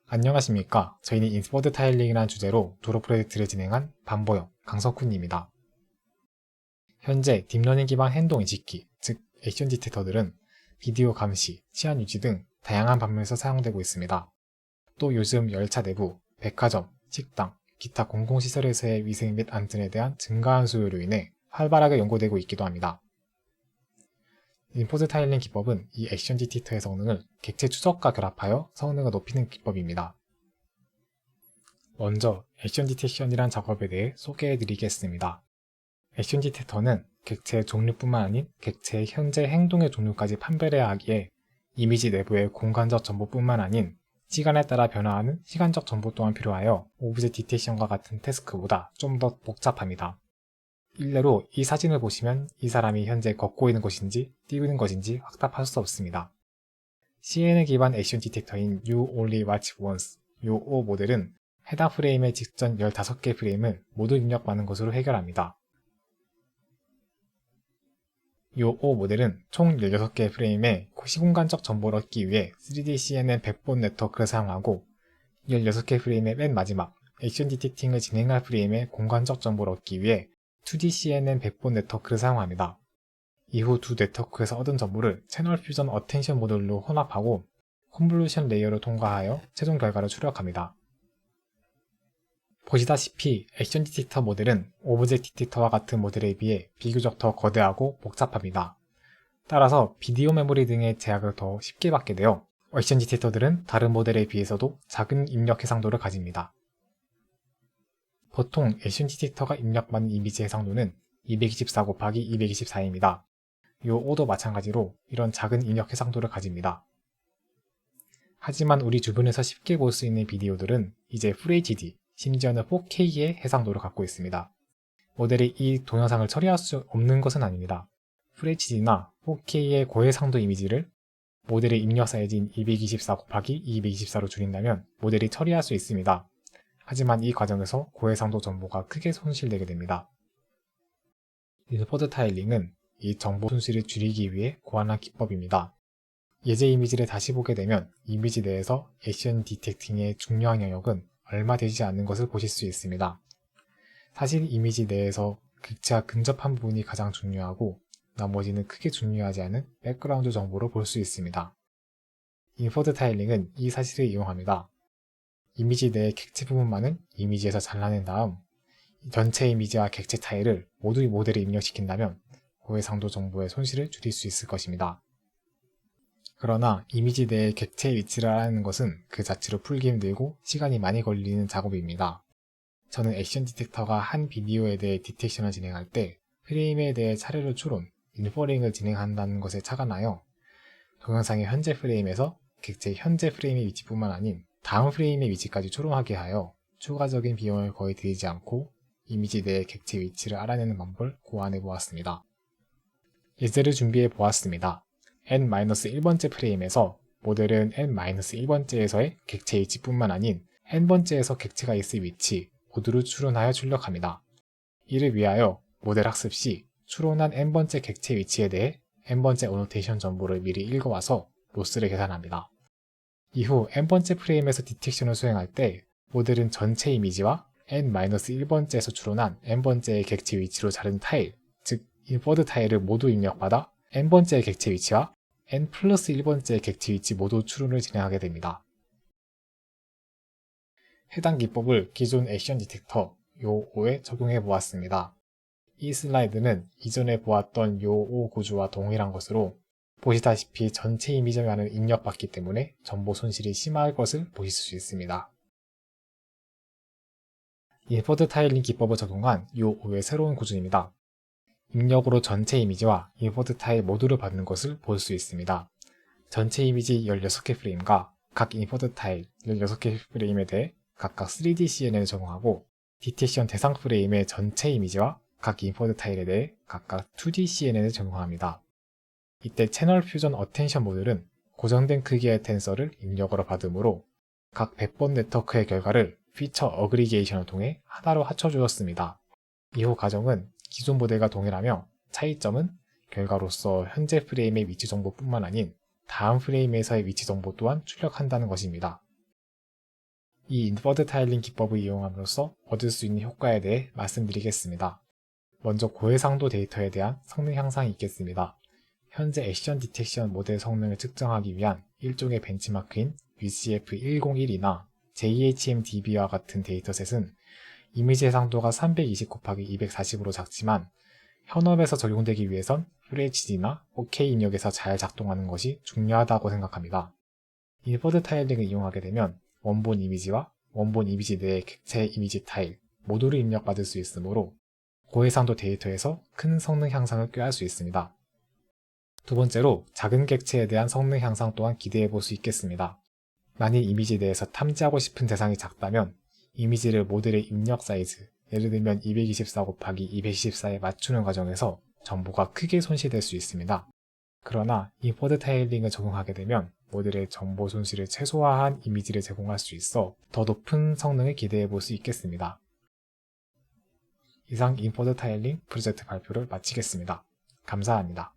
안녕하십니까. 저희는 인스포드 타일링이라는 주제로 도로 프로젝트를 진행한 반보영 강석훈입니다. 현재 딥러닝 기반 행동 인식기, 즉 액션 디텍터들은 비디오 감시, 치안 유지 등 다양한 방면에서 사용되고 있습니다. 또 요즘 열차 내부, 백화점, 식당, 기타 공공시설에서의 위생 및 안전에 대한 증가한 수요로 인해 활발하게 연구되고 있기도 합니다. 인포드 타일링 기법은 이 액션 디텍터의 성능을 객체 추적과 결합하여 성능을 높이는 기법입니다. 먼저 액션 디텍션이란 작업에 대해 소개해 드리겠습니다. 액션 디텍터는 객체의 종류뿐만 아닌 객체의 현재 행동의 종류까지 판별해야 하기에 이미지 내부의 공간적 정보뿐만 아닌 시간에 따라 변화하는 시간적 정보 또한 필요하여 오브젝트 디텍션과 같은 태스크보다 좀 더 복잡합니다. 일례로 이 사진을 보시면 이 사람이 현재 걷고 있는 것인지 뛰는 것인지 확답할 수 없습니다. CNN 기반 액션 디텍터인 You Only Watch Once, YOO 모델은 해당 프레임의 직전 15개 프레임을 모두 입력받는 것으로 해결합니다. YOO 모델은 총 16개의 프레임의 시공간적 정보를 얻기 위해 3D CNN 백본 네트워크를 사용하고 16개 프레임의 맨 마지막 액션 디텍팅을 진행할 프레임의 공간적 정보를 얻기 위해 2D CNN 백본 네트워크를 사용합니다. 이후 두 네트워크에서 얻은 정보를 채널 퓨전 어텐션 모듈로 혼합하고 컨볼루션 레이어를 통과하여 최종 결과를 출력합니다. 보시다시피 액션 디텍터 모델은 오브젝트 디텍터와 같은 모델에 비해 비교적 더 거대하고 복잡합니다. 따라서 비디오 메모리 등의 제약을 더 쉽게 받게 되어 액션 디텍터들은 다른 모델에 비해서도 작은 입력 해상도를 가집니다. 보통 액션 디텍터가 입력받는 이미지 해상도는 224 곱하기 224입니다. 요오도 마찬가지로 이런 작은 입력 해상도를 가집니다. 하지만 우리 주변에서 쉽게 볼 수 있는 비디오들은 이제 FHD, 심지어는 4K의 해상도를 갖고 있습니다. 모델이 이 동영상을 처리할 수 없는 것은 아닙니다. FHD나 4K의 고해상도 이미지를 모델의 입력 사이즈인 224 곱하기 224로 줄인다면 모델이 처리할 수 있습니다. 하지만 이 과정에서 고해상도 정보가 크게 손실되게 됩니다. 인포드 타일링은 이 정보 손실을 줄이기 위해 고안한 기법입니다. 예제 이미지를 다시 보게 되면 이미지 내에서 액션 디텍팅의 중요한 영역은 얼마 되지 않는 것을 보실 수 있습니다. 사실 이미지 내에서 객체와 근접한 부분이 가장 중요하고 나머지는 크게 중요하지 않은 백그라운드 정보로 볼 수 있습니다. 인포드 타일링은 이 사실을 이용합니다. 이미지 내의 객체 부분만은 이미지에서 잘라낸 다음 전체 이미지와 객체 타일을 모두 모델에 입력시킨다면 고해상도 정보의 손실을 줄일 수 있을 것입니다. 그러나 이미지 내의 객체의 위치를 알아내는 것은 그 자체로 풀기 힘들고 시간이 많이 걸리는 작업입니다. 저는 액션 디텍터가 한 비디오에 대해 디텍션을 진행할 때 프레임에 대해 차례로 추론, 인퍼링을 진행한다는 것에 착안하여 동영상의 현재 프레임에서 객체의 현재 프레임의 위치뿐만 아닌 다음 프레임의 위치까지 추론하게 하여 추가적인 비용을 거의 들이지 않고 이미지 내의 객체 위치를 알아내는 방법을 고안해 보았습니다. 예제를 준비해 보았습니다. n-1번째 프레임에서 모델은 n-1번째에서의 객체 위치뿐만 아닌 n번째에서 객체가 있을 위치 모두를 추론하여 출력합니다. 이를 위하여 모델 학습 시 추론한 n번째 객체 위치에 대해 n번째 어노테이션 정보를 미리 읽어와서 로스를 계산합니다. 이후 n번째 프레임에서 디텍션을 수행할 때 모델은 전체 이미지와 n-1번째에서 추론한 n번째의 객체 위치로 자른 타일, 즉 인포드 타일을 모두 입력받아 n번째의 객체 위치와 n 플러스 1번째의 객체 위치 모두 추론을 진행하게 됩니다. 해당 기법을 기존 액션 디텍터 YOO에 적용해 보았습니다. 이 슬라이드는 이전에 보았던 YOO 구조와 동일한 것으로 보시다시피 전체 이미지만을 입력받기 때문에 정보 손실이 심할 것을 보실 수 있습니다. 인포드 타일링 기법을 적용한 YOO의 새로운 구조입니다. 입력으로 전체 이미지와 인포드 타일 모두를 받는 것을 볼 수 있습니다. 전체 이미지 16개 프레임과 각 인포드 타일 16개 프레임에 대해 각각 3D CNN을 적용하고 디텍션 대상 프레임의 전체 이미지와 각 인포드 타일에 대해 각각 2D CNN을 적용합니다. 이때 채널 퓨전 어텐션 모듈은 고정된 크기의 텐서를 입력으로 받으므로 각 100번 네트워크의 결과를 피처 어그리게이션을 통해 하나로 합쳐주었습니다. 이후 과정은 기존 모델과 동일하며 차이점은 결과로서 현재 프레임의 위치 정보뿐만 아닌 다음 프레임에서의 위치 정보 또한 출력한다는 것입니다. 이 인버드 타일링 기법을 이용함으로써 얻을 수 있는 효과에 대해 말씀드리겠습니다. 먼저 고해상도 데이터에 대한 성능 향상이 있겠습니다. 현재 액션 디텍션 모델 성능을 측정하기 위한 일종의 벤치마크인 VCF101이나 JHMDB와 같은 데이터셋은 이미지 해상도가 320 곱하기 240으로 작지만 현업에서 적용되기 위해선 FHD나 OK 입력에서 잘 작동하는 것이 중요하다고 생각합니다. 인버드 타일링을 이용하게 되면 원본 이미지와 원본 이미지 내의 객체 이미지 타일 모두를 입력받을 수 있으므로 고해상도 데이터에서 큰 성능 향상을 꾀할 수 있습니다. 두 번째로 작은 객체에 대한 성능 향상 또한 기대해 볼 수 있겠습니다. 만일 이미지 내에서 탐지하고 싶은 대상이 작다면 이미지를 모델의 입력 사이즈, 예를 들면 224 곱하기 224에 맞추는 과정에서 정보가 크게 손실될 수 있습니다. 그러나 인버드 타일링을 적용하게 되면 모델의 정보 손실을 최소화한 이미지를 제공할 수 있어 더 높은 성능을 기대해 볼 수 있겠습니다. 이상 인버드 타일링 프로젝트 발표를 마치겠습니다. 감사합니다.